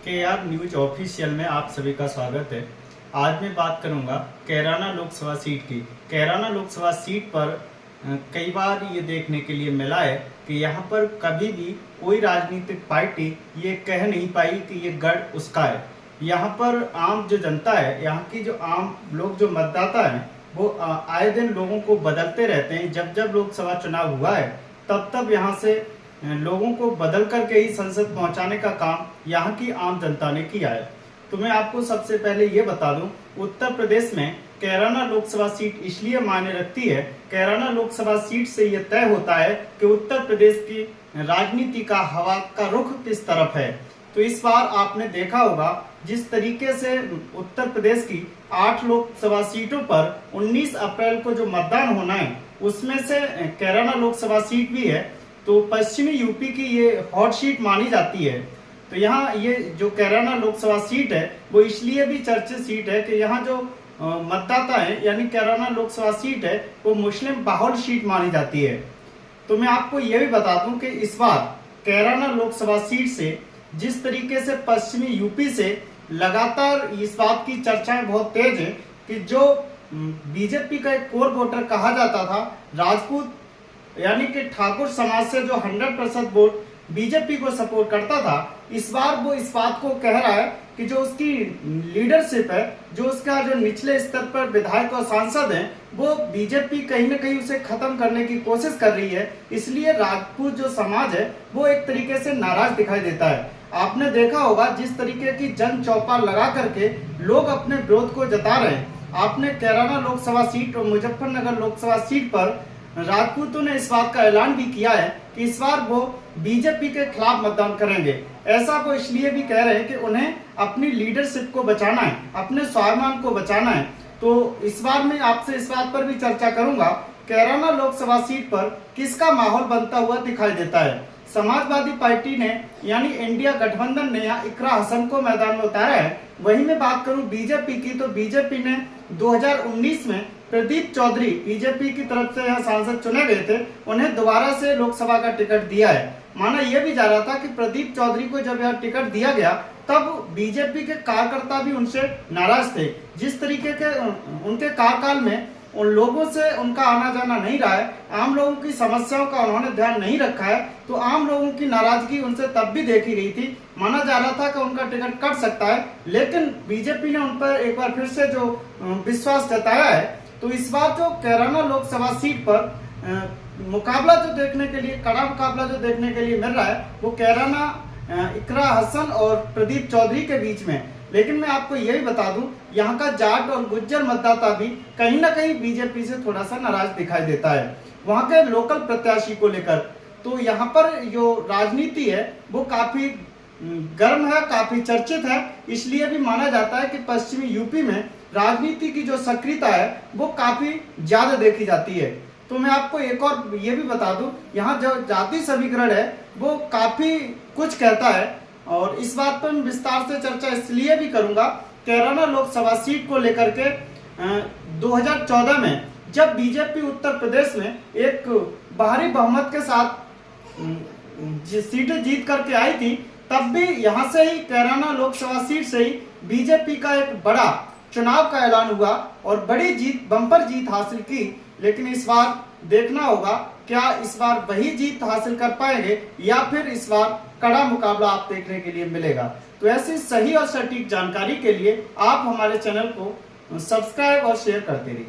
KR news official में आप सभी का स्वागत है। आज मैं बात करूंगा कैराना लोकसभा सीट की। कैराना लोकसभा सीट पर कई बार ये देखने के लिए मिला है कि यहाँ पर कभी भी कोई राजनीतिक पार्टी ये कह नहीं पाई कि ये गढ़ उसका है। यहाँ पर आम जो जनता है, यहाँ की जो आम लोग जो मतदाता हैं, वो आए दिन लोगों को बदलते रहते हैं। जब जब लोकसभा चुनाव हुआ है तब तब यहाँ से लोगों को बदल करके ही संसद पहुंचाने का काम यहाँ की आम जनता ने किया है। तो मैं आपको सबसे पहले ये बता दूं, उत्तर प्रदेश में कैराना लोकसभा सीट इसलिए मायने रखती है। कैराना लोकसभा सीट से ये तय होता है कि उत्तर प्रदेश की राजनीति का हवा का रुख किस तरफ है। तो इस बार आपने देखा होगा जिस तरीके से उत्तर प्रदेश की 8 लोकसभा सीटों पर 19 अप्रैल को जो मतदान होना है उसमें से कैराना लोकसभा सीट भी है। तो पश्चिमी यूपी की ये हॉट सीट मानी जाती है। तो यहाँ ये जो कैराना लोकसभा सीट है वो इसलिए भी चर्चित सीट है कि यहाँ जो मतदाता है यानी कैराना लोकसभा सीट है वो मुस्लिम बाहुल सीट मानी जाती है। तो मैं आपको ये भी बता दूं कि इस बार कैराना लोकसभा सीट से जिस तरीके से पश्चिमी यूपी से लगातार इस बात की चर्चाएं बहुत तेज है कि जो बीजेपी का एक कोर वोटर कहा जाता था, राजपूत यानी कि ठाकुर समाज से जो 100% वोट बीजेपी को सपोर्ट करता था, इस बार वो इस बात को कह रहा है कि जो उसकी लीडरशिप है, जो उसका जो निचले स्तर पर विधायक और सांसद हैं, वो बीजेपी कहीं ना कहीं उसे खत्म करने की कोशिश कर रही है। इसलिए राजपूत जो समाज है वो एक तरीके से नाराज दिखाई देता है। आपने देखा होगा जिस तरीके की जन चौपाल लगा करके लोग अपने विरोध को जता रहे हैं। आपने कैराना लोकसभा सीट और मुजफ्फरनगर लोकसभा सीट पर राजपूतों ने इस बात का ऐलान भी किया है कि इस बार वो बीजेपी के खिलाफ मतदान करेंगे। ऐसा वो इसलिए भी कह रहे हैं कि उन्हें अपनी लीडरशिप को बचाना है, अपने स्वाभिमान को बचाना है। तो इस बार मैं आपसे इस बात पर भी चर्चा करूंगा, कैराना लोकसभा सीट पर किसका माहौल बनता हुआ दिखाई देता है। समाजवादी पार्टी ने यानी इंडिया गठबंधन ने यहाँ इकरा हसन को मैदान में उतारा है। वहीं मैं बात करूं बीजेपी की, तो बीजेपी ने 2019 में प्रदीप चौधरी बीजेपी की तरफ से यहाँ सांसद चुने गए थे, उन्हें दोबारा से लोकसभा का टिकट दिया है। माना यह भी जा रहा था कि प्रदीप चौधरी को जब यहाँ टिकट दिया गया तब बीजेपी के कार्यकर्ता भी उनसे नाराज थे। जिस तरीके के उनके कार्यकाल में उन लोगों से उनका आना जाना नहीं रहा है, आम लोगों की समस्याओं का उन्होंने ध्यान नहीं रखा है, तो आम लोगों की नाराजगी उनसे तब भी देखी गई थी। माना जा रहा था कि उनका टिकट कट सकता है, लेकिन बीजेपी ने उन पर एक बार फिर से जो विश्वास जताया है। तो इस बार जो कैराना लोकसभा सीट पर मुकाबला जो देखने के लिए, कड़ा मुकाबला जो देखने के लिए मिल रहा है वो कैराना इकरा हसन और प्रदीप चौधरी के बीच में। लेकिन मैं आपको यही बता दूं, यहाँ का जाट और गुज्जर मतदाता भी कहीं ना कहीं बीजेपी से थोड़ा सा नाराज दिखाई देता है वहाँ के लोकल प्रत्याशी को लेकर। तो यहाँ पर जो राजनीति है वो काफी गर्म है, काफी चर्चित है। इसलिए भी माना जाता है कि पश्चिमी यूपी में राजनीति की जो सक्रियता है वो काफी ज्यादा देखी जाती है। तो मैं आपको एक और ये भी बता दूं, यहाँ जो जाति समीकरण है वो काफी कुछ कहता है और इस बात पर मैं विस्तार से चर्चा इसलिए भी करूंगा, कैराना लोकसभा सीट को लेकर के 2014 में जब बीजेपी उत्तर प्रदेश में एक भारी बहुमत के साथ सीटें जीत करके आई थी, तब भी यहाँ से ही कैराना लोकसभा सीट से ही बीजेपी का एक बड़ा चुनाव का ऐलान हुआ और बड़ी जीत, बम्पर जीत हासिल की। लेकिन इस बार देखना होगा क्या इस बार वही जीत हासिल कर पाएंगे या फिर इस बार कड़ा मुकाबला आप देखने के लिए मिलेगा। तो ऐसी सही और सटीक जानकारी के लिए आप हमारे चैनल को सब्सक्राइब और शेयर करते रहिए।